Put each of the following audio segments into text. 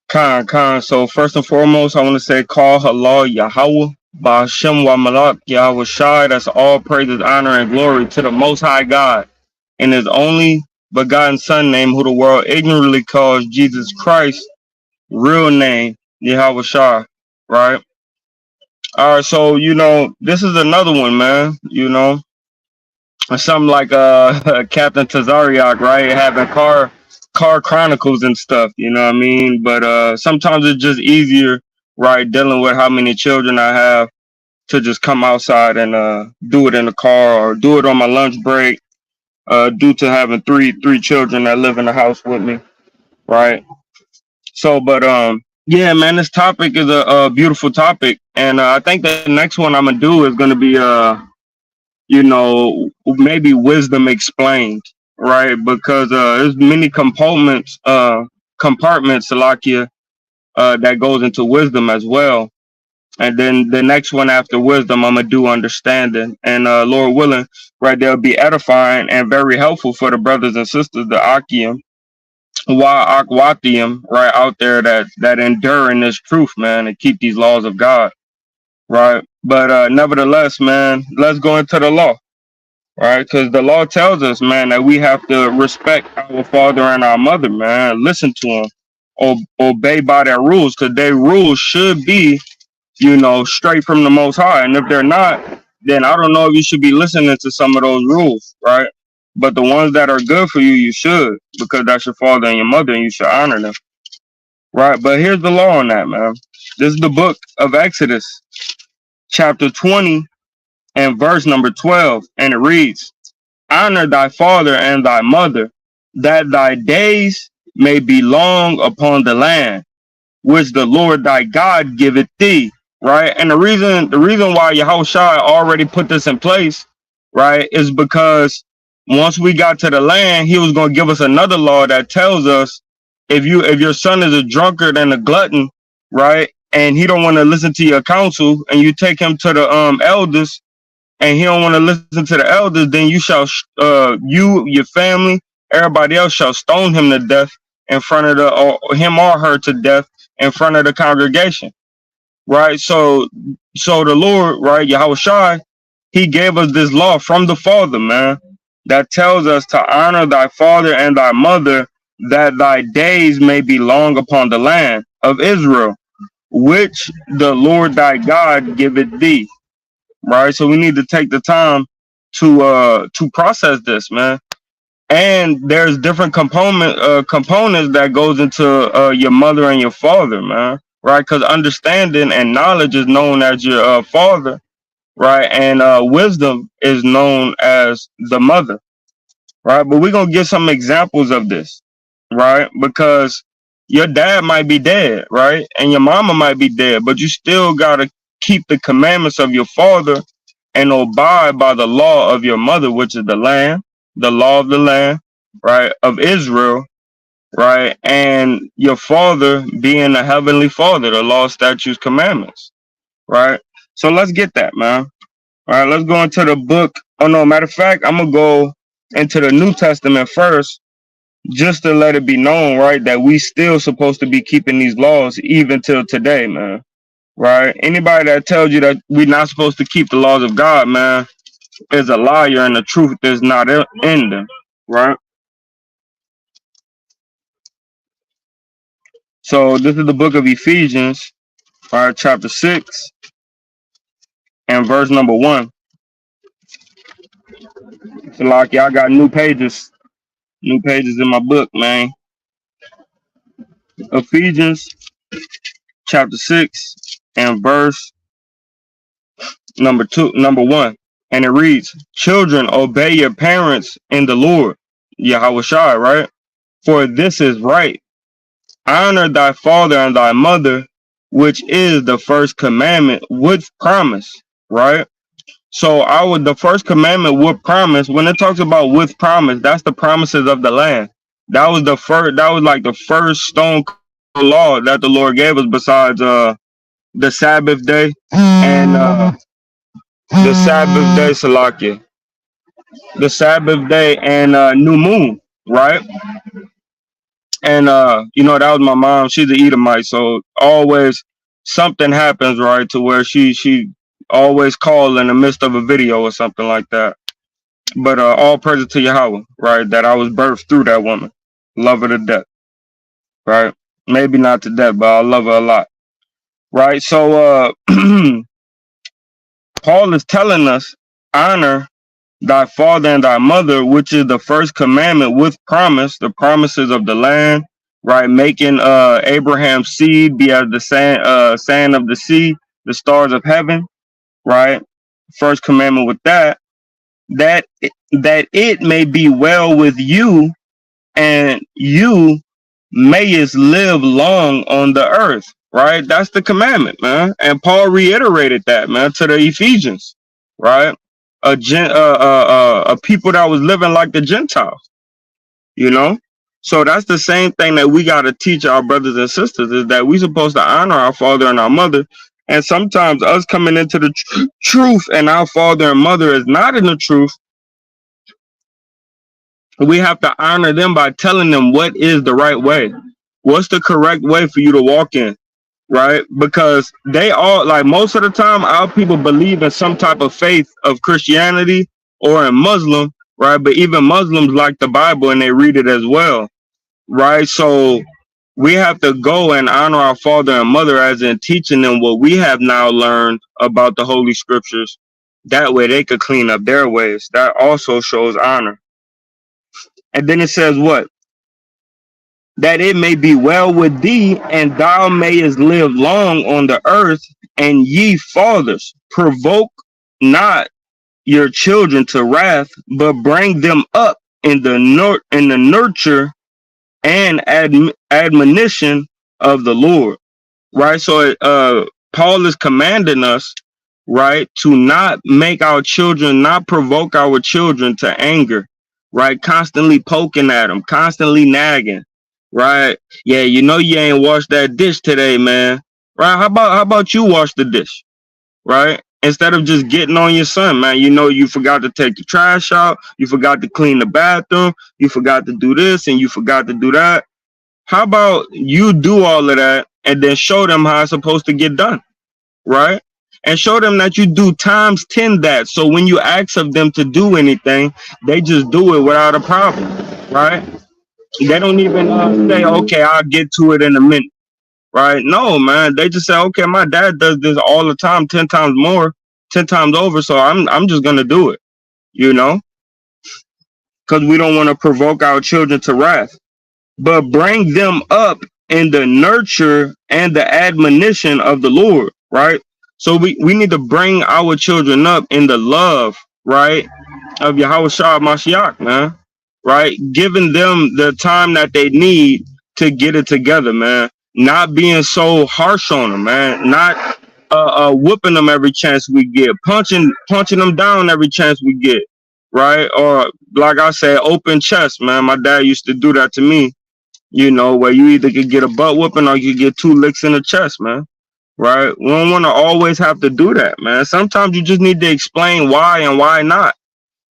Khan. So first and foremost, I want to say call halal Yahweh. Ba'ashem wa malak Yahweh Shai. That's all praises, honor, and glory to the Most High God and His only begotten Son name, who the world ignorantly calls Jesus Christ, real name Yahweh Shai. Right. All right. So this is another one, man. Something like Captain Tazariak, right? Having car chronicles and stuff, you know what I mean? But sometimes it's just easier, right, dealing with how many children I have to just come outside and do it in the car or do it on my lunch break, due to having three children that live in the house with me, right? So, but yeah, man, this topic is a beautiful topic, and I think the next one I'm gonna do is gonna be maybe wisdom explained, right? Because there's many compartments, Salakia, that goes into wisdom as well. And then the next one after wisdom, I'm gonna do understanding, and Lord willing, right, they'll be edifying and very helpful for the brothers and sisters, the Akim, Wa Akwathium, right, out there that endure in this truth, man, and keep these laws of God, right? But nevertheless, man, let's go into the law. Right, because the law tells us, man, that we have to respect our father and our mother, man. Listen to them, obey by their rules, because their rules should be, straight from the Most High. And if they're not, then I don't know if you should be listening to some of those rules, right? But the ones that are good for you, you should, because that's your father and your mother, and you should honor them, right? But here's the law on that, man. This is the book of Exodus, chapter 20, and verse number 12, and it reads, honor thy father and thy mother, that thy days may be long upon the land, which the Lord thy God giveth thee. Right? And the reason why Yahushua already put this in place, right, is because once we got to the land, he was going to give us another law that tells us if your son is a drunkard and a glutton, right, and he don't want to listen to your counsel, and you take him to the elders, and he don't want to listen to the elders, then you shall, you, your family, everybody else shall stone him to death in front of or him or her to death in front of the congregation, right? So the Lord, right, Yahweh Shai, he gave us this law from the Father, man, that tells us to honor thy father and thy mother, that thy days may be long upon the land of Israel, which the Lord thy God giveth thee. Right, so we need to take the time to process this, man. And there's different components that goes into your mother and your father, man, right? Because understanding and knowledge is known as your father, right? And wisdom is known as the mother, right? But we're gonna give some examples of this, right? Because your dad might be dead, right? And your mama might be dead, but you still gotta keep the commandments of your father and abide by the law of your mother, which is the land, the law of the land, right, of Israel, right? And your father being the heavenly father, the law, statutes, commandments, right? So let's get that, man. All right, let's go into the book. Oh no, matter of fact, I'm gonna go into the New Testament first, just to let it be known, right, that we still supposed to be keeping these laws even till today, man. Right? Anybody that tells you that we're not supposed to keep the laws of God, man, is a liar, and the truth is not in them. Right? So this is the book of Ephesians, all right, chapter 6 and verse number 1. So like y'all got new pages in my book, man. Ephesians chapter 6 and verse number 1. And it reads, children, obey your parents in the Lord, Yahweh Shai, right? For this is right. Honor thy father and thy mother, which is the first commandment with promise, right? So the first commandment with promise, when it talks about with promise, that's the promises of the land. That was like the first stone law that the Lord gave us, besides the Sabbath day and the Sabbath day, Salakia, the Sabbath day and new moon, right? And that was my mom. She's an Edomite, so always something happens, right, to where she always call in the midst of a video or something like that. But all praise to Yahweh, right? That I was birthed through that woman. Love her to death, right? Maybe not to death, but I love her a lot, right? So Paul is telling us, honor thy father and thy mother, which is the first commandment with promise, the promises of the land, right? Making Abraham's seed be as the sand of the sea, the stars of heaven, right? First commandment with that that it may be well with you and you mayest live long on the earth, right? That's the commandment, man. And Paul reiterated that, man, to the Ephesians, right? A people that was living like the Gentiles, you know. So that's the same thing that we got to teach our brothers and sisters, is that we supposed to honor our father and our mother. And sometimes us coming into the truth and our father and mother is not in the truth, we have to honor them by telling them what is the right way. What's the correct way for you to walk in, right? Because they all, like most of the time, our people believe in some type of faith of Christianity or in Muslim, right? But even Muslims like the Bible and they read it as well, right? So we have to go and honor our father and mother, as in teaching them what we have now learned about the Holy Scriptures. That way they could clean up their ways. That also shows honor. And then it says what? That it may be well with thee, and thou mayest live long on the earth. And ye fathers, provoke not your children to wrath, but bring them up in the nurture and admonition of the Lord. Right. So Paul is commanding us, right, to not make our children, not provoke our children to anger, right? Constantly poking at them, constantly nagging, right? Yeah, you ain't washed that dish today, man. Right? How about you wash the dish, right? Instead of just getting on your son, man. You forgot to take the trash out, you forgot to clean the bathroom, you forgot to do this, and you forgot to do that. How about you do all of that and then show them how it's supposed to get done, right? And show them that you do times 10 that. So when you ask of them to do anything, they just do it without a problem, right? They don't even say, okay, I'll get to it in a minute, right? No, man. They just say, okay, my dad does this all the time, 10 times more, 10 times over. So I'm just going to do it, you know, because we don't want to provoke our children to wrath, but bring them up in the nurture and the admonition of the Lord, right? So we need to bring our children up in the love, right, of Yahweh Shah Mashiach, man, right? Giving them the time that they need to get it together, man. Not being so harsh on them, man. Not whooping them every chance we get, punching them down every chance we get, right? Or like I said, open chest, man. My dad used to do that to me, where you either could get a butt whooping or you could get 2 licks in the chest, man. Right? We don't want to always have to do that, man. Sometimes you just need to explain why and why not.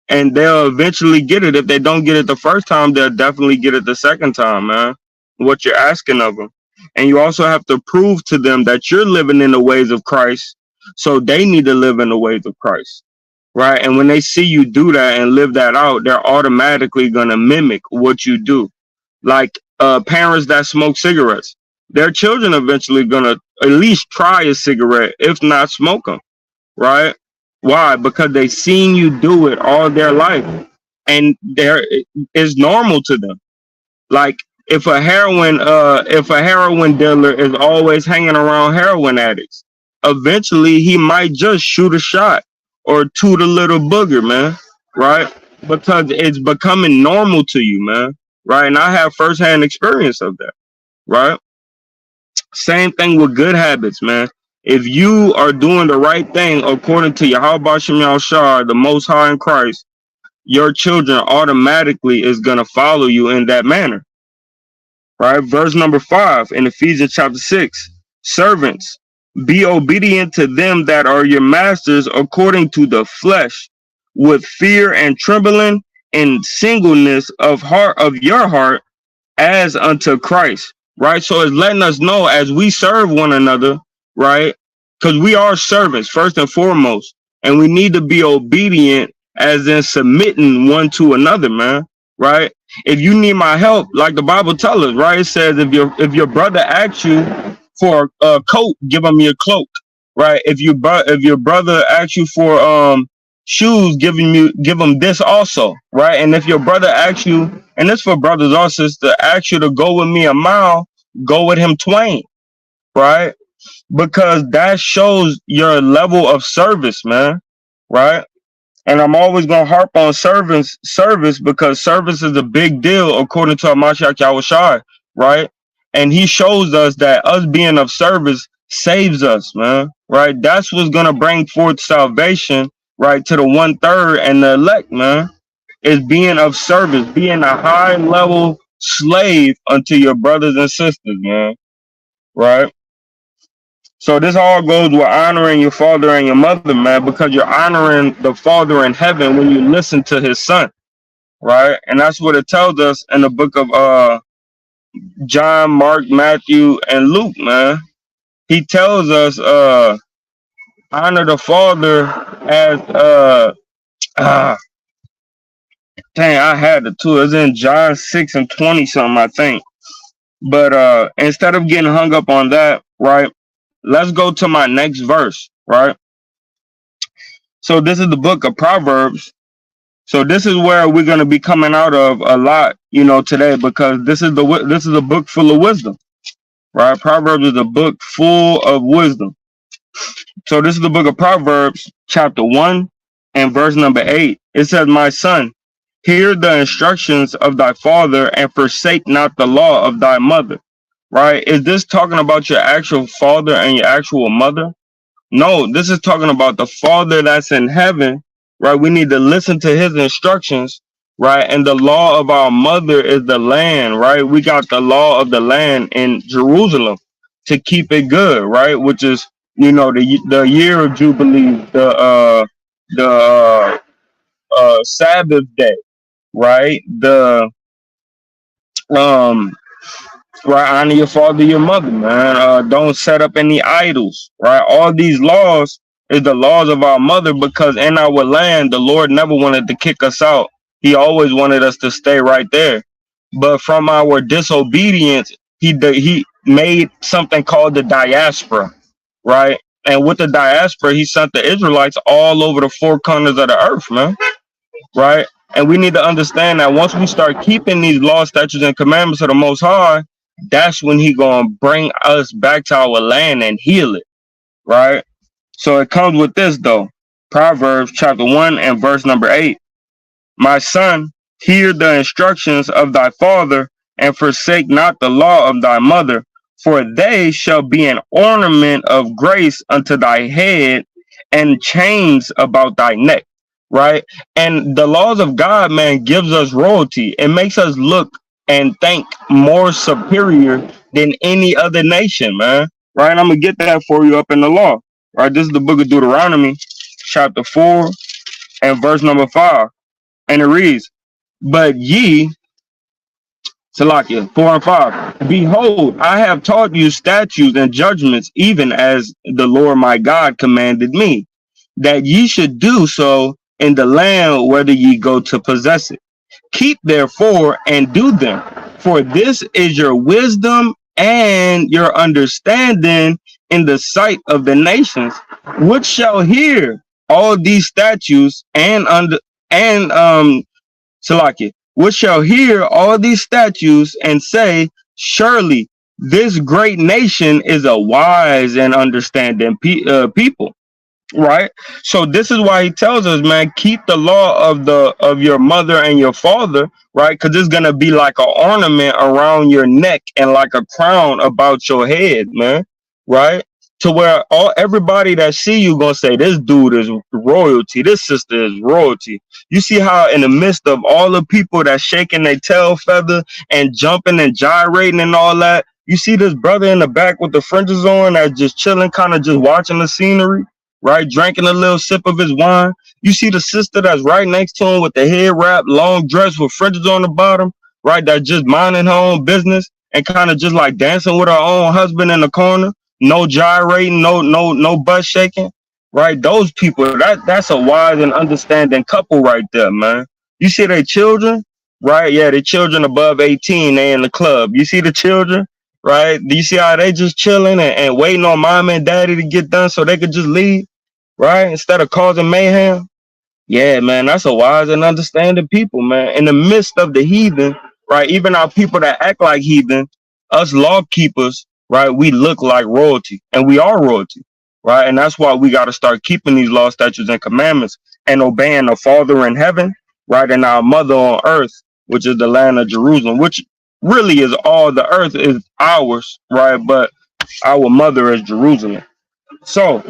And they'll eventually get it. If they don't get it the first time, they'll definitely get it the second time, man. What you're asking of them. And you also have to prove to them that you're living in the ways of Christ. So they need to live in the ways of Christ. Right? And when they see you do that and live that out, they're automatically going to mimic what you do. Like parents that smoke cigarettes, their children eventually gonna at least try a cigarette, if not smoke them, right? Why? Because they seen you do it all their life, and it's normal to them. Like if a heroin dealer is always hanging around heroin addicts, eventually he might just shoot a shot or toot a little booger, man, right? Because it's becoming normal to you, man, right? And I have firsthand experience of that, right? Same thing with good habits, man. If you are doing the right thing according to Yahweh Shem Shah, the Most High in Christ, your children automatically is going to follow you in that manner, right? Verse number 5 in Ephesians chapter 6, servants, be obedient to them that are your masters according to the flesh, with fear and trembling, and singleness of your heart, as unto Christ, right? So it's letting us know as we serve one another, right? Because we are servants first and foremost, and we need to be obedient as in submitting one to another, man, right? If you need my help, like the Bible tells us, right? It says if your brother asks you for a coat, give him your cloak, right? If your brother asks you for shoes, give him this also, right? And if your brother asks you, and this for brothers or sisters, asks you to go with me a mile, go with him twain, right? Because that shows your level of service, man, right? And I'm always gonna harp on service because service is a big deal according to Mashiach Yahushua, right? And he shows us that us being of service saves us, man, right? That's what's gonna bring forth salvation, right, to the 1/3 and the elect, man. Is being of service, being a high level slave unto your brothers and sisters, man, right? So this all goes with honoring your father and your mother, man, because you're honoring the Father in heaven when you listen to his son, right? And that's what it tells us in the book of John, Mark, Matthew, and Luke, man. He tells us honor the Father as uh dang, I had it too. It's in John 6 and 20 something, I think. But instead of getting hung up on that, right? Let's go to my next verse, right? So this is the book of Proverbs. So this is where we're going to be coming out of a lot, today, because this is a book full of wisdom, right? Proverbs is a book full of wisdom. So this is the book of Proverbs, chapter 1 and verse number 8. It says, "My son, hear the instructions of thy father and forsake not the law of thy mother." Right? Is this talking about your actual father and your actual mother? No, this is talking about the Father that's in heaven, right? We need to listen to his instructions, right? And the law of our mother is the land, right? We got the law of the land in Jerusalem to keep it good, right? Which is, the year of Jubilee, the Sabbath day, right? The um right, honor your father, your mother, man. Don't set up any idols, right? All these laws is the laws of our mother because in our land, the Lord never wanted to kick us out. He always wanted us to stay right there. But from our disobedience, he made something called the diaspora, right? And with the diaspora, he sent the Israelites all over the four corners of the earth, man, right? And we need to understand that once we start keeping these laws, statutes, and commandments of the Most High, that's when he gonna bring us back to our land and heal it, right? So it comes with this though. Proverbs chapter 1 and verse number 8. "My son, hear the instructions of thy father, and forsake not the law of thy mother, for they shall be an ornament of grace unto thy head, and chains about thy neck." Right? And the laws of God, man, gives us royalty. It makes us look and think more superior than any other nation, man. Right? I'm gonna get that for you up in the law. Right? This is the book of Deuteronomy, chapter 4 and verse number 5. And it reads, "But ye," Salakia, 4 and 5, "behold, I have taught you statutes and judgments, even as the Lord my God commanded me, that ye should do so in the land whether ye go to possess it. Keep therefore and do them, for this is your wisdom and your understanding in the sight of the nations, which shall hear all these statutes and Salaki, which shall hear all these statutes and say, surely this great nation is a wise and understanding people." Right? So this is why he tells us, man, keep the law of your mother and your father, right? Because it's gonna be like an ornament around your neck and like a crown about your head, man. Right? To where everybody that see you gonna say, this dude is royalty, this sister is royalty. You see how in the midst of all the people that shaking their tail feather and jumping and gyrating and all that, you see this brother in the back with the fringes on that's just chilling, kind of just watching the scenery, right? Drinking a little sip of his wine. You see the sister that's right next to him with the head wrap, long dress with fringes on the bottom, right? That's just minding her own business and kind of just like dancing with her own husband in the corner, no gyrating, no butt shaking, right? Those people, that's a wise and understanding couple right there, man. You see their children, right? Yeah, the children above 18, they in the club. You see the children, right? Do you see how they just chilling and waiting on mom and daddy to get done so they could just leave, right? Instead of causing mayhem. Yeah, man, that's a wise and understanding people, man. In the midst of the heathen, right? Even our people that act like heathen, us law keepers, right? We look like royalty, and we are royalty, right? And that's why we got to start keeping these law, statutes, and commandments and obeying the Father in heaven, right? And our mother on earth, which is the land of Jerusalem, which really is all the earth is ours, right? But our mother is Jerusalem. So,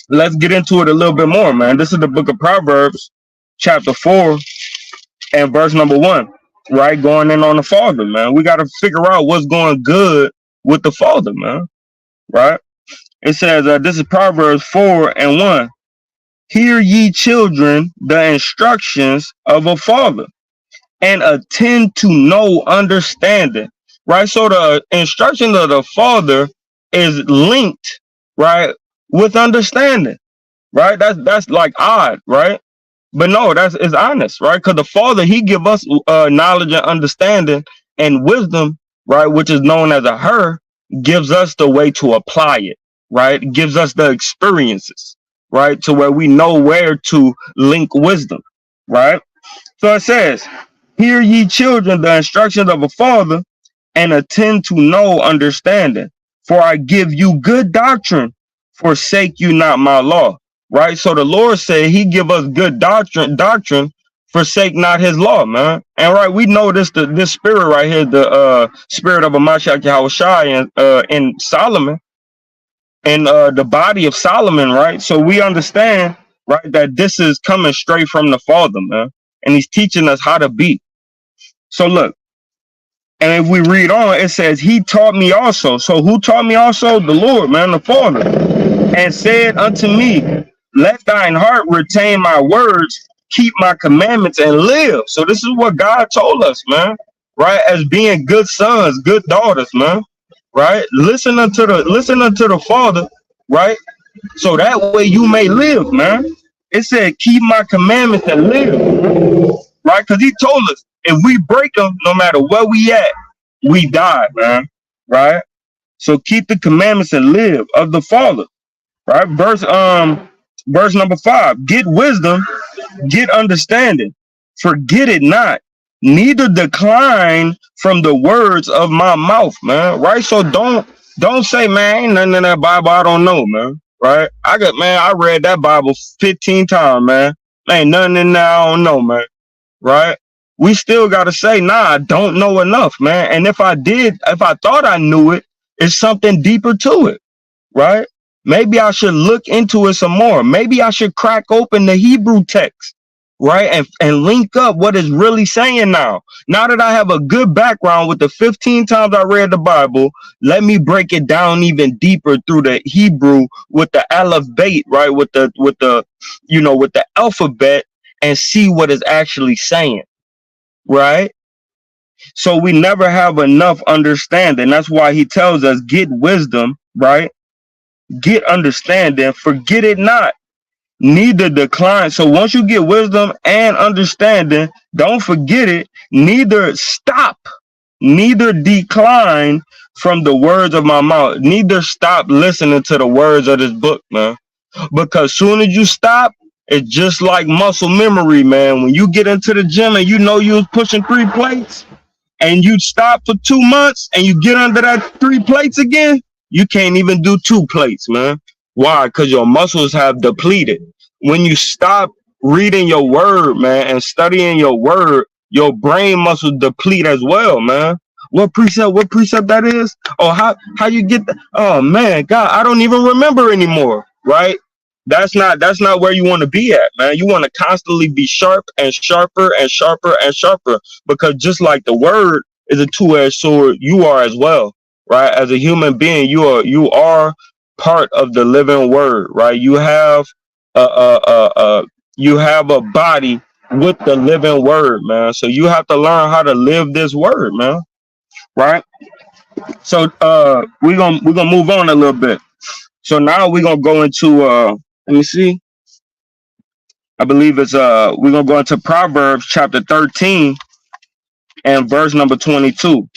let's get into it a little bit more, man. This is the book of Proverbs, chapter 4, and verse number 1, right? Going in on the Father, man. We got to figure out what's going good with the Father, man, right? It says, this is Proverbs 4 and 1. Hear ye children the instructions of a father, and attend to no understanding, right? So the instruction of the Father is linked, right, with understanding, right? That's like odd, right? But no, that's is honest, right? Because the Father, He give us knowledge and understanding and wisdom, right, which is known as a her, gives us the way to apply it, right? Gives us the experiences, right, to where we know where to link wisdom, right? So it says, "Hear ye children the instructions of a father, and attend to no understanding. For I give you good doctrine, forsake you not my law." Right? So the Lord said He give us good doctrine, forsake not His law, man. And right, we know this spirit right here, the spirit of a Mashiach Yahushai in Solomon, and the body of Solomon, right? So we understand, right, that this is coming straight from the Father, man, and He's teaching us how to be. So look. And if we read on, it says, He taught me also. So who taught me also? The Lord, man, the Father. And said unto me, let thine heart retain my words, keep my commandments, and live. So this is what God told us, man. Right? As being good sons, good daughters, man. Right? Listen unto the Father, right? So that way you may live, man. It said, keep my commandments and live. Right? Because He told us, if we break them, no matter where we at, we die, man. Right? So keep the commandments and live of the Father. Right? Verse number 5. Get wisdom, get understanding. Forget it not. Neither decline from the words of my mouth, man. Right? So don't say, man, ain't nothing in that Bible I don't know, man. Right? I read that Bible 15 times, man. Ain't nothing in there I don't know, man. Right? We still got to say, nah, I don't know enough, man. And if I thought I knew it, it's something deeper to it, right? Maybe I should look into it some more. Maybe I should crack open the Hebrew text, right? And link up what it's really saying now. Now that I have a good background with the 15 times I read the Bible, let me break it down even deeper through the Hebrew with the Aleph Bait, right? With the alphabet, and see what it's actually saying, right? So we never have enough understanding. That's why He tells us, get wisdom, right? Get understanding, forget it not, neither decline. So once you get wisdom and understanding, don't forget it, neither stop, neither decline from the words of my mouth, neither stop listening to the words of this book, man. Because soon as you stop, it's just like muscle memory, man. When you get into the gym and you know you was pushing 3 plates, and you stop for 2 months and you get under that 3 plates again, you can't even do 2 plates, man. Why? Because your muscles have depleted. When you stop reading your word, man, and studying your word, your brain muscles deplete as well, man. What precept that is? Oh, how you get that? Oh man, God, I don't even remember anymore, right? That's not where you want to be at, man. You want to constantly be sharp and sharper and sharper and sharper, because just like the word is a two-edged sword, you are as well, right? As a human being, you are part of the living word, right? You have a body with the living word, man. So you have to learn how to live this word, man. Right? So we're gonna move on a little bit. So now we're gonna go into let me see. I believe it's we're gonna go into Proverbs chapter 13 and verse number 22.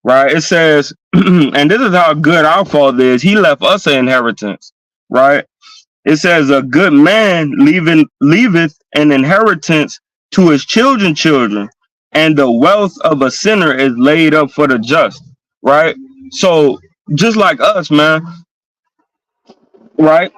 Right? It says, and this is how good our Father is. He left us an inheritance. Right? It says, a good man leaveth an inheritance to his children, and the wealth of a sinner is laid up for the just. Right? So just like us, man, right?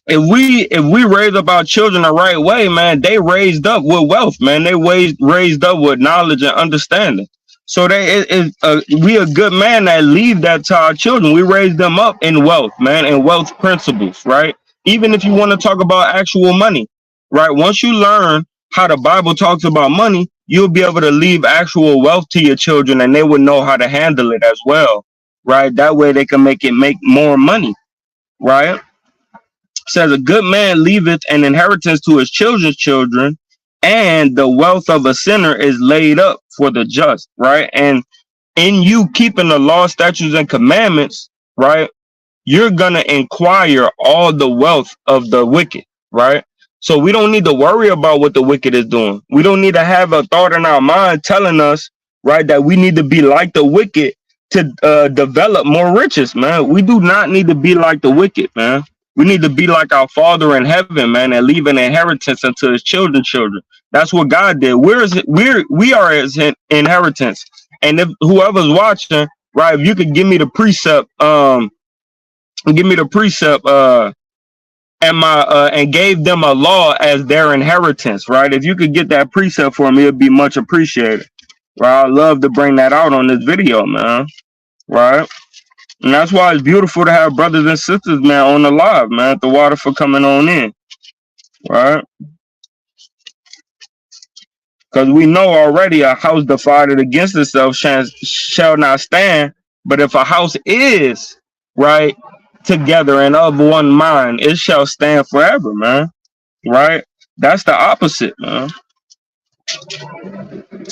If we raise up our children the right way, man, they raised up with wealth, man. They raised up with knowledge and understanding. So we a good man that leave that to our children. We raise them up in wealth, man, and wealth principles, right? Even if you want to talk about actual money, right? Once you learn how the Bible talks about money, you'll be able to leave actual wealth to your children, and they will know how to handle it as well, right? That way they can make more money, right? Says a good man leaveth an inheritance to his children's children, and the wealth of a sinner is laid up for the just, right? And in you keeping the law, statutes, and commandments, right, you're gonna inquire all the wealth of the wicked, right? So we don't need to worry about what the wicked is doing. We don't need to have a thought in our mind telling us, right, that we need to be like the wicked to develop more riches, man. We do not need to be like the wicked, man. We need to be like our Father in heaven, man, and leave an inheritance unto his children. That's what God did. We are his inheritance. And if whoever's watching, right, if you could give me the precept, and gave them a law as their inheritance, right? If you could get that precept for me, it'd be much appreciated. Right? I'd love to bring that out on this video, man. Right? And that's why it's beautiful to have brothers and sisters, man, on the live, man. The water for coming on in. Right? Because we know already a house divided against itself shall not stand. But if a house is, right, together and of one mind, it shall stand forever, man. Right? That's the opposite, man.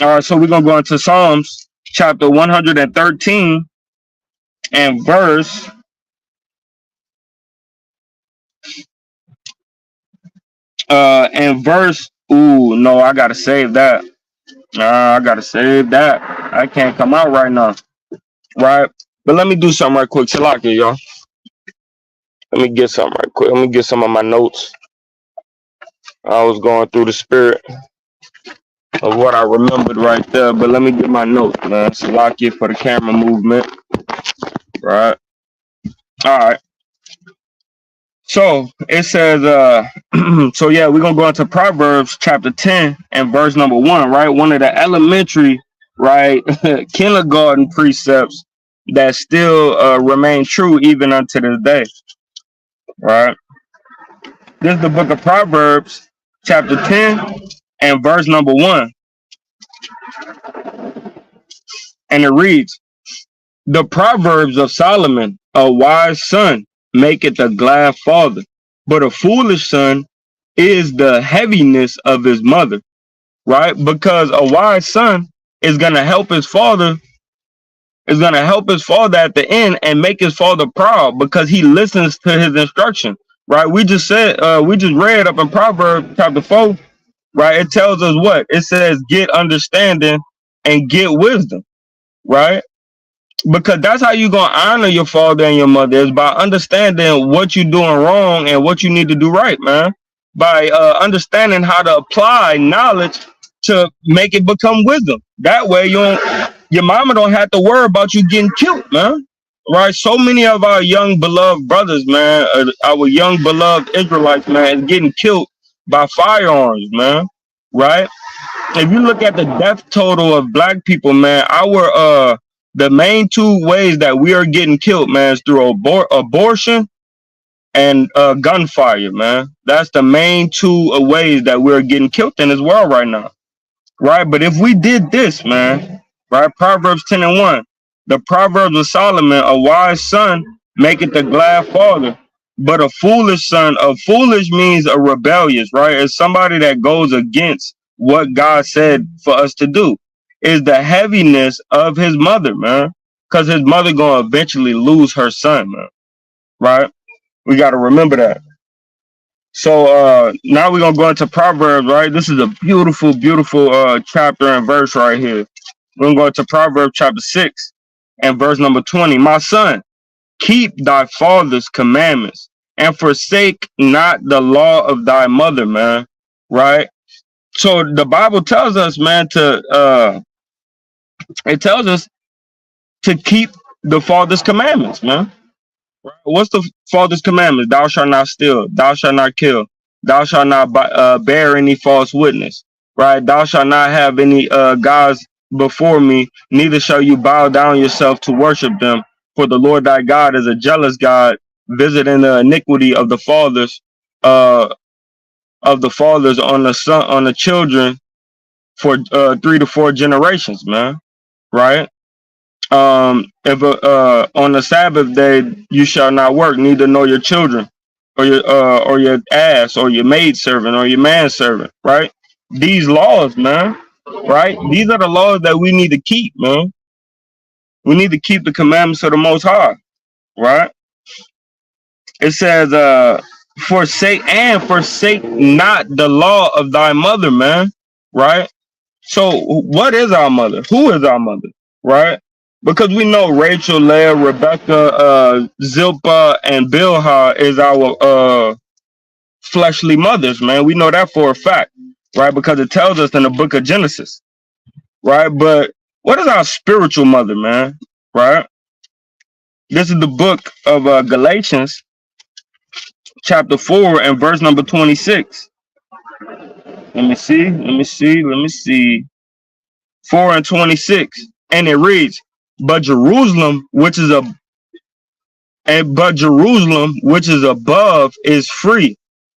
All right, so we're gonna go into Psalms chapter 113 and verse. Ooh, no, I gotta save that. I gotta save that. I can't come out right now. Right? But let me do something right quick. Salaki, y'all. Let me get something right quick. Let me get some of my notes. I was going through the spirit of what I remembered right there, but let me get my notes, man. Salaki for the camera movement. Right. All right. So it says, so yeah, we're gonna go into Proverbs chapter 10 and verse number 1, right? One of the elementary, right, kindergarten precepts that still remain true even unto this day. Right. This is the book of Proverbs, chapter 10 and verse number 1. And it reads, the Proverbs of Solomon, a wise son maketh a glad father, but a foolish son is the heaviness of his mother. Right? Because a wise son is gonna help his father, at the end and make his father proud because he listens to his instruction. Right? We just read up in Proverbs chapter 4, right? It tells us what? It says get understanding and get wisdom, right? Because that's how you gonna honor your father and your mother, is by understanding what you're doing wrong and what you need to do right, man. By understanding how to apply knowledge to make it become wisdom. That way your mama don't have to worry about you getting killed, man. Right? So many of our young beloved brothers, man, our young beloved Israelites, man, is getting killed by firearms, man. Right? If you look at the death total of black people, man, the main two ways that we are getting killed, man, is through abortion and gunfire, man. That's the main two ways that we're getting killed in this world right now. Right? But if we did this, man, right? Proverbs 10 and 1, the Proverbs of Solomon, a wise son maketh a glad father, But a foolish son, a foolish means a rebellious, right? It's somebody that goes against what God said for us to do. Is the heaviness of his mother, man. Because his mother gonna eventually lose her son, man. Right? We gotta remember that. So now we're gonna go into Proverbs, right? This is a beautiful, beautiful chapter and verse right here. We're gonna go into Proverbs chapter 6 and verse number 20. My son, keep thy father's commandments and forsake not the law of thy mother, man. Right? So the Bible tells us, man, to it tells us to keep the father's commandments, man. What's the father's commandments? Thou shalt not steal. Thou shalt not kill. Thou shalt not bear any false witness. Right? Thou shalt not have any gods before me. Neither shall you bow down yourself to worship them. For the Lord thy God is a jealous God, visiting the iniquity uh, of the fathers on the son, on the children for 3 to 4 generations, man. Right? If on the Sabbath day you shall not work, neither nor your children, or your ass, or your maidservant, or your manservant, right? These laws, man, right? These are the laws that we need to keep, man. We need to keep the commandments of the Most High, right? It says, forsake not the law of thy mother, man, right? So, what is our mother? Who is our mother, right? Because we know Rachel, Leah, Rebecca, Zilpah, and Bilhah is our fleshly mothers, man. We know that for a fact, right? Because it tells us in the book of Genesis, right? But what is our spiritual mother, man? Right? This is the book of Galatians, chapter 4, and verse number 26. Let me see. 4 and 26. And it reads, But Jerusalem, which is above, is free,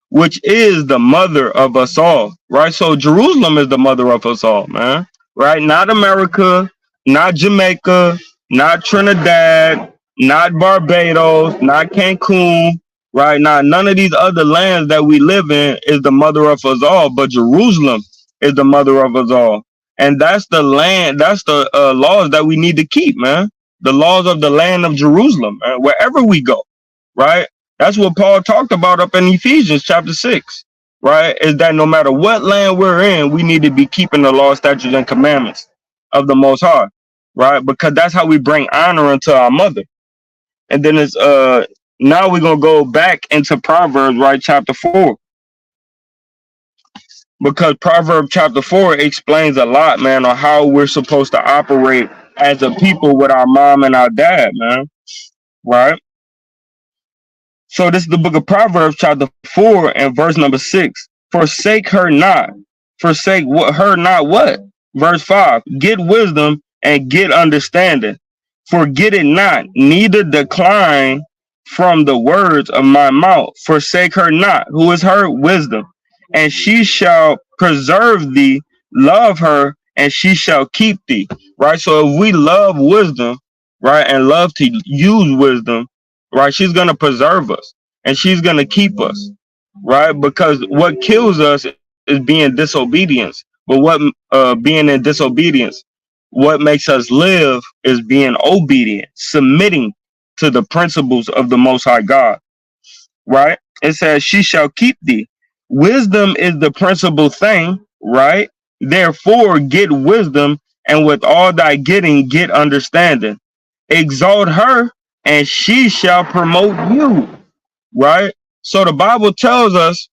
which is the mother of us all, right? So Jerusalem is the mother of us all, man, right? Not America, not Jamaica, not Trinidad, not Barbados, not Cancun, right? Not none of these other lands that we live in is the mother of us all, but Jerusalem is the mother of us all. And that's the land, that's the laws that we need to keep, man. The laws of the land of Jerusalem, man, wherever we go, right? That's what Paul talked about up in Ephesians chapter 6, right? Is that no matter what land we're in, we need to be keeping the law, statutes, and commandments of the Most High, right? Because that's how we bring honor unto our mother. And then it's now we're gonna go back into Proverbs, right, chapter 4, because Proverbs chapter 4 explains a lot, man, on how we're supposed to operate as a people with our mom and our dad, man, right? So this is the book of Proverbs, chapter 4, and verse number 6. Forsake her not. Forsake her not what? Verse 5. Get wisdom and get understanding. Forget it not, neither decline from the words of my mouth. Forsake her not. Who is her? Wisdom. And she shall preserve thee. Love her, and she shall keep thee. Right? So if we love wisdom, right, and love to use wisdom, right, she's going to preserve us and she's going to keep us, right? Because what kills us is being disobedience. But what being in disobedience, what makes us live is being obedient, submitting to the principles of the Most High God, right? It says, she shall keep thee. Wisdom is the principal thing, right? Therefore, get wisdom, and with all thy getting, get understanding. Exalt her, and she shall promote you, right? So the Bible tells us,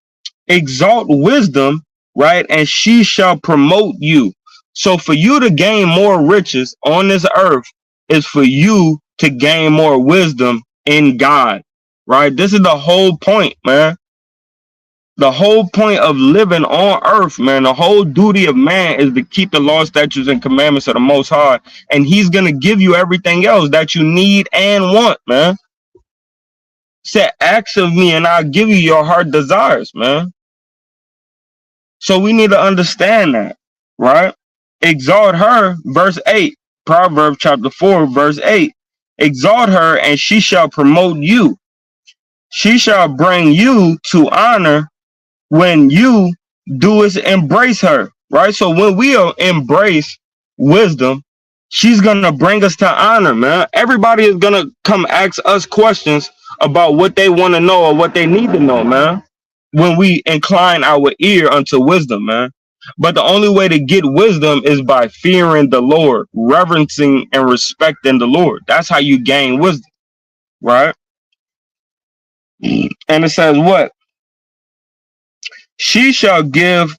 exalt wisdom, right? And she shall promote you. So for you to gain more riches on this earth is for you to gain more wisdom in God, right? This is the whole point, man. The whole point of living on earth, man, the whole duty of man is to keep the law, statutes, and commandments of the Most High. And he's going to give you everything else that you need and want, man. Say, ask of me and I'll give you your heart desires, man. So we need to understand that, right? Exalt her, verse 8, Proverbs chapter 4, verse 8. Exalt her and she shall promote you. She shall bring you to honor when you do is embrace her, right? So when we embrace wisdom, she's gonna bring us to honor, man. Everybody is gonna come ask us questions about what they want to know or what they need to know, man. When we incline our ear unto wisdom, man. But the only way to get wisdom is by fearing the Lord, reverencing and respecting the Lord. That's how you gain wisdom, right? And it says what? She shall give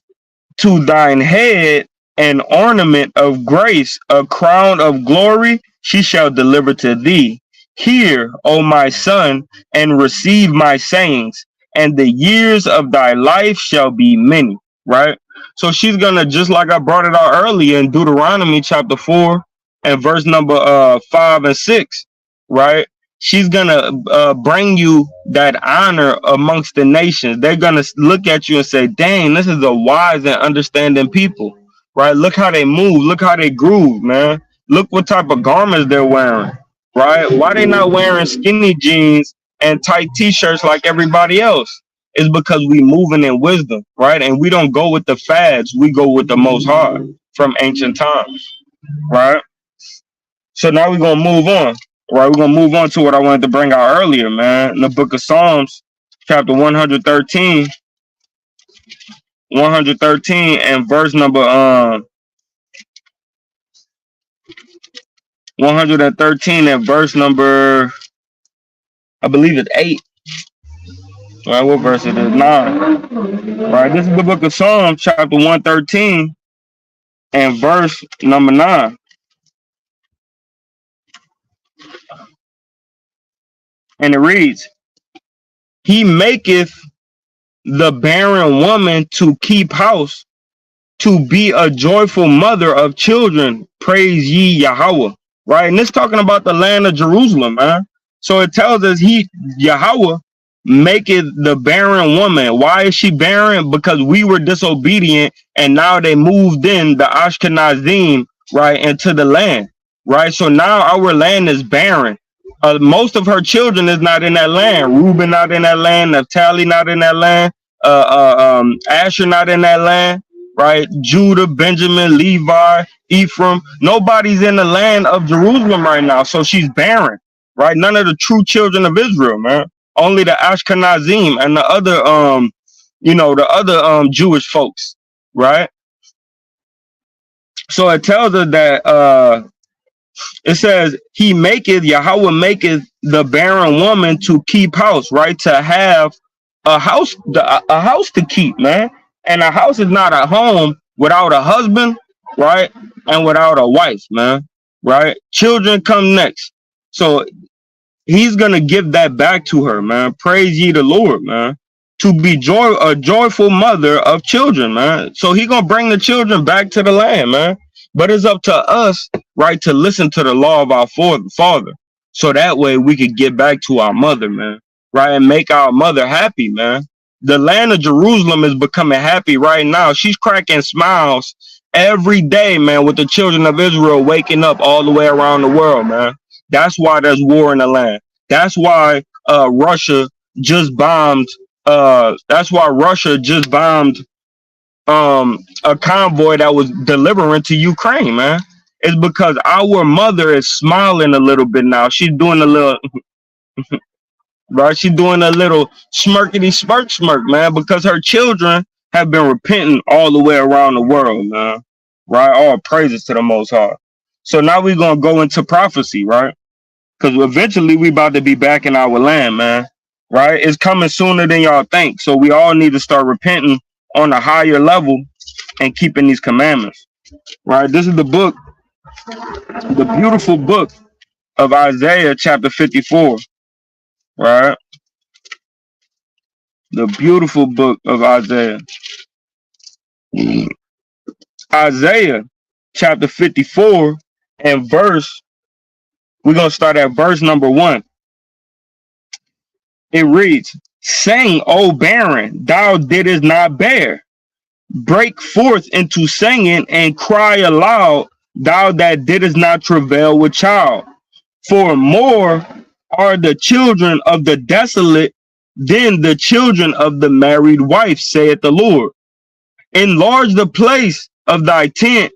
to thine head an ornament of grace, a crown of glory she shall deliver to thee. Hear, O my son, and receive my sayings, and the years of thy life shall be many. Right? So she's gonna, just like I brought it out earlier in Deuteronomy chapter 4 and verse number 5 and 6, right? She's gonna bring you that honor amongst the nations. They're gonna look at you and say, "Dang, this is a wise and understanding people." Right? Look how they move. Look how they groove, man. Look what type of garments they're wearing. Right? Why they not wearing skinny jeans and tight t-shirts like everybody else? It's because we moving in wisdom, right? And we don't go with the fads. We go with the Most High from ancient times, right? So now we're gonna move on. Right, we're gonna move on to what I wanted to bring out earlier, man. In the book of Psalms, chapter 113, 113, and verse number 113 and verse number, I believe it's 8. Right, what verse it is? 9. Right, this is the book of Psalms, chapter 113, and verse number 9. And it reads, He maketh the barren woman to keep house, to be a joyful mother of children. Praise ye Yahweh. Right? And it's talking about the land of Jerusalem, man. So it tells us Yahweh, maketh the barren woman. Why is she barren? Because we were disobedient, and now they moved in the Ashkenazim, right, into the land. Right? So now our land is barren. Most of her children is not in that land. Reuben not in that land. Naphtali not in that land. Asher not in that land. Right? Judah, Benjamin, Levi, Ephraim. Nobody's in the land of Jerusalem right now. So she's barren. Right? None of the true children of Israel, man. Only the Ashkenazim and the other Jewish folks. Right? So it tells us that it says, He maketh, Yahweh maketh the barren woman to keep house, right? To have a house, a house to keep, man. And a house is not a home without a husband, right? And without a wife, man, right? Children come next. So He's gonna give that back to her, man. Praise ye the Lord, man. To be a joyful mother of children, man. So He gonna bring the children back to the land, man. But it's up to us, right, to listen to the law of our Father, so that way we could get back to our mother, man, right, and make our mother happy, man. The land of Jerusalem is becoming happy right now. She's cracking smiles every day, man, with the children of Israel waking up all the way around the world, man. That's why there's war in the land. That's why Russia just bombed. That's why Russia just bombed a convoy that was delivering to Ukraine, man. It's because our mother is smiling a little bit now. She's doing a little right. She's doing a little smirkety smirk, man, because her children have been repenting all the way around the world, man. Right? All praises to the Most High. So now we're gonna go into prophecy, right? Because eventually we about to be back in our land, man. Right? It's coming sooner than y'all think. So we all need to start repenting on a higher level and keeping these commandments. Right? This is the book, the beautiful book of Isaiah chapter 54. Right? The beautiful book of Isaiah. Isaiah chapter 54 and we're going to start at verse number 1. It reads, Sing, O barren, thou didst not bear. Break forth into singing and cry aloud, thou that didst not travail with child. For more are the children of the desolate Then the children of the married wife, saith the Lord, enlarge the place of thy tent,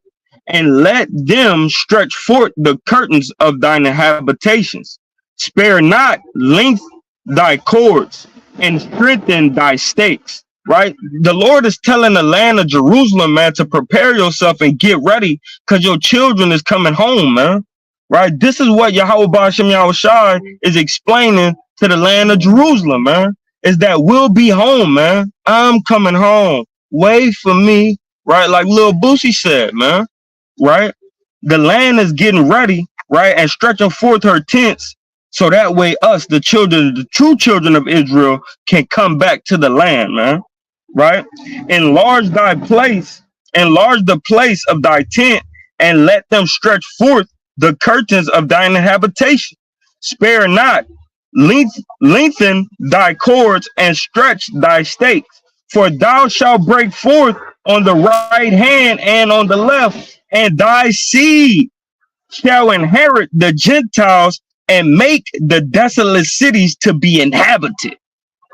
and let them stretch forth the curtains of thine habitations. Spare not, length thy cords, and strengthen thy stakes. Right? The Lord is telling the land of Jerusalem, man, to prepare yourself and get ready because your children is coming home, man. Right? This is what Yahweh Ba'ashem Yahushai is explaining to the land of Jerusalem, man. Is that we'll be home, man. I'm coming home. Wait for me, right? Like Lil Boosie said, man, right? The land is getting ready, right? And stretching forth her tents so that way us, the children, the true children of Israel, can come back to the land, man, right? Enlarge thy place, enlarge the place of thy tent, and let them stretch forth the curtains of thine habitation. Spare not, lengthen thy cords and stretch thy stakes, for thou shalt break forth on the right hand and on the left, and thy seed shall inherit the Gentiles and make the desolate cities to be inhabited.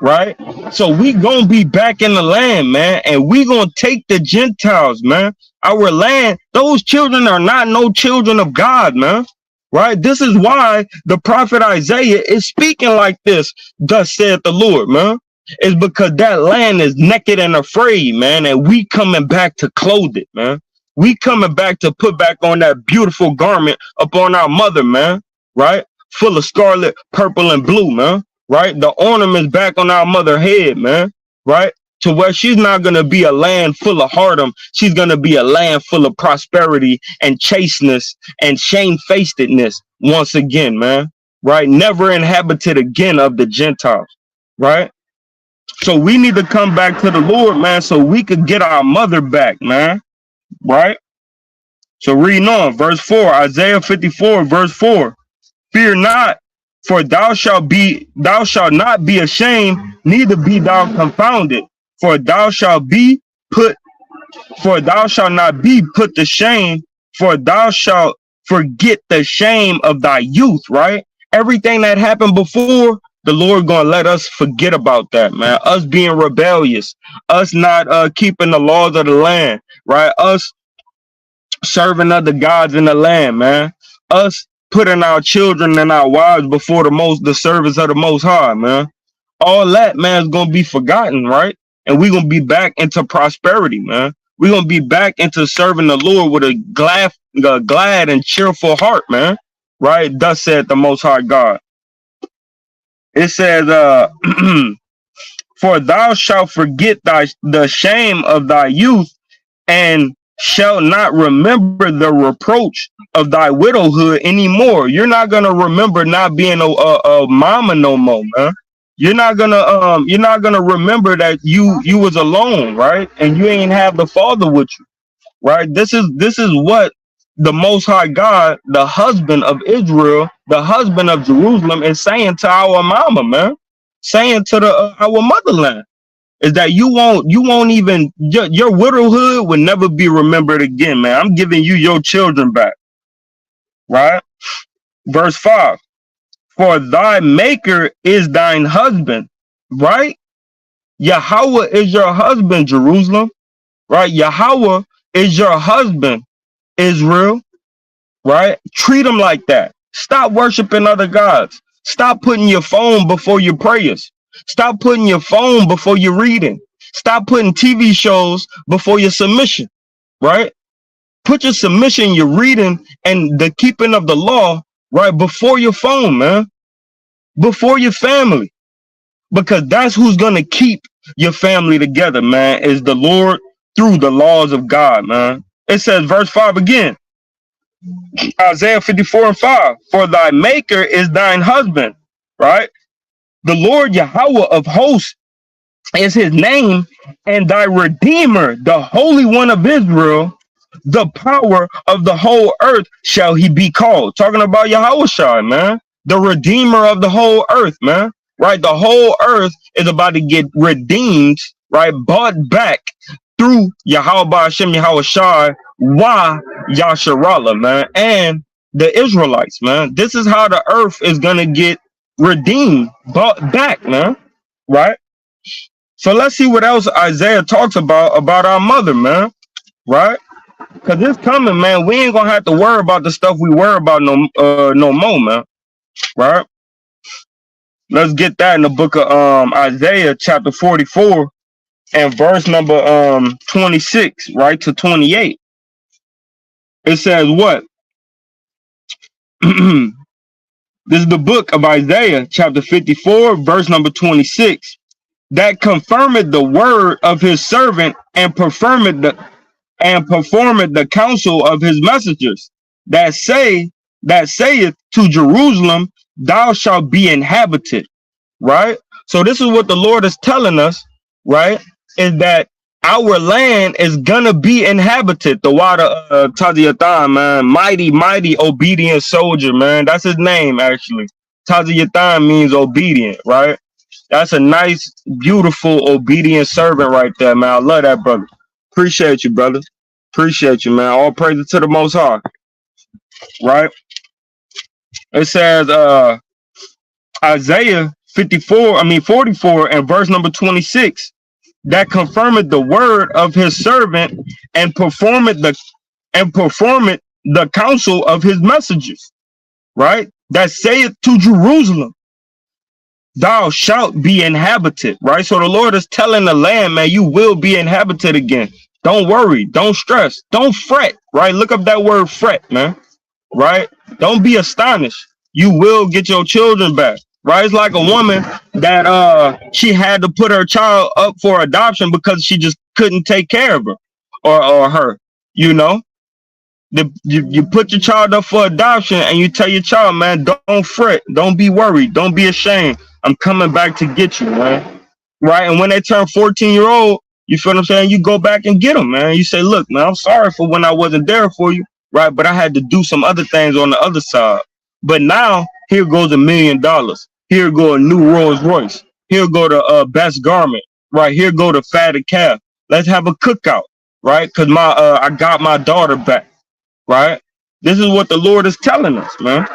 Right? So we gonna be back in the land, man, and we gonna take the Gentiles, man. Our land, those children are not no children of God, man. Right? This is why the prophet Isaiah is speaking like this. Thus saith the Lord, man. It's because that land is naked and afraid, man, and we coming back to clothe it, man. We coming back to put back on that beautiful garment upon our mother, man. Right? Full of scarlet, purple, and blue, man. Right? The ornaments back on our mother head, man. Right? To where she's not going to be a land full of heartache. She's going to be a land full of prosperity and chasteness and shamefacedness once again, man. Right? Never inhabited again of the Gentiles. Right? So we need to come back to the Lord, man, so we could get our mother back, man. Right? So reading on, verse 4, Isaiah 54, verse 4. Fear not, for thou shalt not be ashamed, neither be thou confounded, for thou shalt not be put to shame, for thou shalt forget the shame of thy youth, right? Everything that happened before, the Lord gonna let us forget about that, man. Us being rebellious, us not keeping the laws of the land, right? Us serving other gods in the land, man. Us putting our children and our wives before the service of the Most High, man. All that, man, is gonna be forgotten, right? And we're gonna be back into prosperity, man. We're gonna be back into serving the Lord with a glad and cheerful heart, man. Right? Thus said the Most High God. It says, for thou shalt forget the shame of thy youth, and shall not remember the reproach of thy widowhood anymore. You're not gonna remember not being a mama no more, man. You're not gonna remember that you was alone, right? And you ain't have the father with you, right? This is what the Most High God, the husband of Israel, the husband of Jerusalem, is saying to our mama, man, saying to our motherland. Is that you won't even, your widowhood will never be remembered again, man. I'm giving you your children back, right? Verse 5, for thy maker is thine husband, right? Yahweh is your husband, Jerusalem, right? Yahweh is your husband, Israel, right? Treat him like that. Stop worshiping other gods. Stop putting your phone before your prayers. Stop putting your phone before your reading. Stop putting TV shows before your submission, right? Put your submission, your reading, and the keeping of the law, right, before your phone, man. Before your family. Because that's who's going to keep your family together, man, is the Lord through the laws of God, man. It says, verse 5 again, Isaiah 54 and 5, for thy maker is thine husband, right? The Lord Yahweh of hosts is his name, and thy Redeemer, the Holy One of Israel, the power of the whole earth shall he be called. Talking about Yahushua, man, the Redeemer of the whole earth, man, right? The whole earth is about to get redeemed, right? Bought back through Yahweh Hashem Yahushua, why Yasharallah, man, and the Israelites, man. This is how the earth is gonna get redeemed, bought back, man. right? So let's see what else Isaiah talks about our mother, man, right? Cause it's coming, man. We ain't gonna have to worry about the stuff we worry about no more, man. Right? Let's get that in the book of Isaiah chapter 44 and verse number 26, right to 28. It says what? This is the book of Isaiah chapter 54, verse number 26. That confirmeth the word of his servant and performeth the counsel of his messengers, that saith to Jerusalem, thou shalt be inhabited, right? So this is what the Lord is telling us, right? Is that our land is gonna be inhabited. The water Taziyathan, man, mighty obedient soldier, man. That's his name actually. Taziyathan means obedient, right? That's a nice, beautiful, obedient servant right there, man. I love that, brother. Appreciate you, brother. Appreciate you, man. All praises to the Most High, right? It says, Isaiah 44 and verse number 26, that confirmeth the word of his servant and performeth the counsel of his messengers, right? That saith to Jerusalem, thou shalt be inhabited, right? So the Lord is telling the land, man, you will be inhabited again. Don't worry, don't stress, don't fret, right? Look up that word fret, man, right? Don't be astonished. You will get your children back, right? It's like a woman that she had to put her child up for adoption because she just couldn't take care of her or her, you know? You put your child up for adoption and you tell your child, man, don't fret, don't be worried, don't be ashamed. I'm coming back to get you, man. Right? And when they turn 14-year-old, you feel what I'm saying? You go back and get them, man. You say, look, man, I'm sorry for when I wasn't there for you, right? But I had to do some other things on the other side. But now, here goes $1 million. Here go a new Rolls Royce. Here go the best garment, right? Here go the fatted calf. Let's have a cookout, right? Because I got my daughter back, right? This is what the Lord is telling us, man,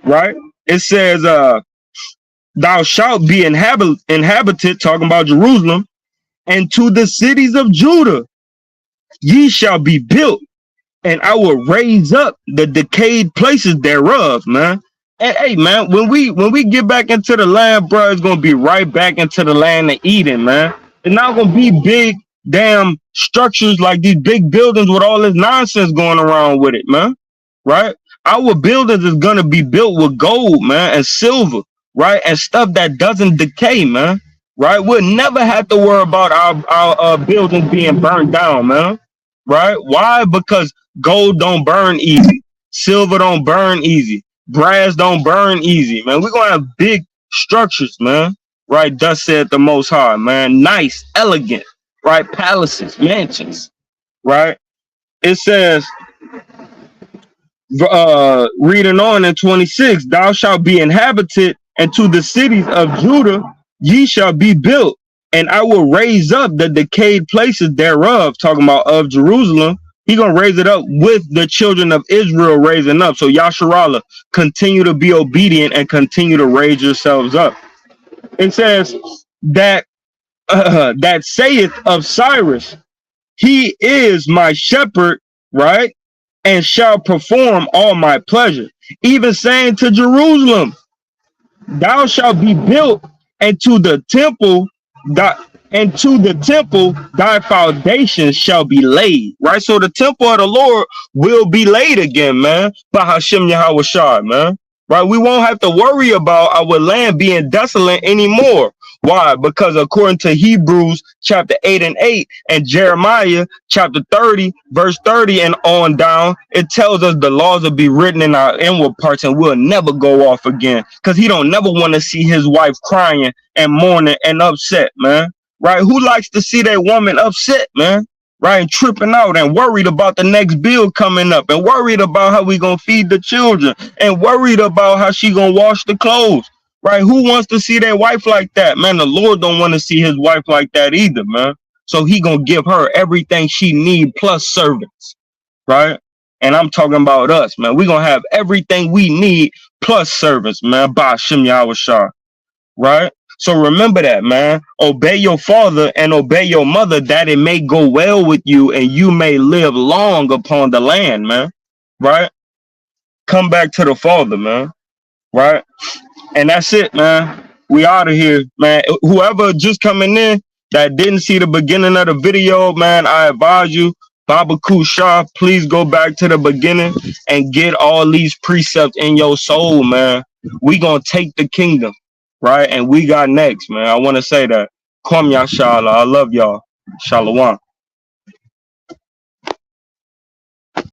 right? It says, thou shalt be inhabited, talking about Jerusalem, and to the cities of Judah ye shall be built, and I will raise up the decayed places thereof, man. And hey, man, when we get back into the land, bro, it's gonna be right back into the land of Eden, man. It's not gonna be big damn structures like these big buildings with all this nonsense going around with it, man. Right? Our buildings is gonna be built with gold, man, and silver, right, and stuff that doesn't decay, man. Right? We'll never have to worry about our buildings being burned down, man. Right? Why? Because gold don't burn easy, silver don't burn easy, brass don't burn easy, man. We're gonna have big structures, man. Right? Thus said the Most High, man. Nice, elegant, right? Palaces, mansions, right? It says, reading on in 26, thou shalt be inhabited, and to the cities of Judah ye shall be built, and I will raise up the decayed places thereof, talking about of Jerusalem. He gonna raise it up with the children of Israel raising up. So Yasharallah, continue to be obedient and continue to raise yourselves up. It says that that saith of Cyrus, he is my shepherd, right? And shall perform all my pleasure. Even saying to Jerusalem, thou shalt be built, and to the temple thy foundations shall be laid. Right? So the temple of the Lord will be laid again, man. By Hashem Yahweh Shai, man. Right? We won't have to worry about our land being desolate anymore. Why? Because according to Hebrews chapter 8 and 8 and Jeremiah chapter 30, verse 30 and on down, it tells us the laws will be written in our inward parts and we'll never go off again. Because he don't never want to see his wife crying and mourning and upset, man. Right? Who likes to see that woman upset, man? Right? And tripping out and worried about the next bill coming up and worried about how we gonna feed the children and worried about how she gonna wash the clothes. Right? Who wants to see their wife like that, man? The Lord don't want to see his wife like that either, man. So he gonna give her everything she need plus servants, right? And I'm talking about us, man. We gonna have everything we need plus servants, man. By Shem Yahweh Shah, right? So remember that, man. Obey your father and obey your mother, that it may go well with you and you may live long upon the land, man. Right? Come back to the father, man. Right? And that's it, man. We out of here, man. Whoever just coming in that didn't see the beginning of the video, man, I advise you, Baba Kusha, please go back to the beginning and get all these precepts in your soul, man. We gonna take the kingdom, right? And we got next, man. I want to say that. Kwam Yashala. I love y'all. Shalom.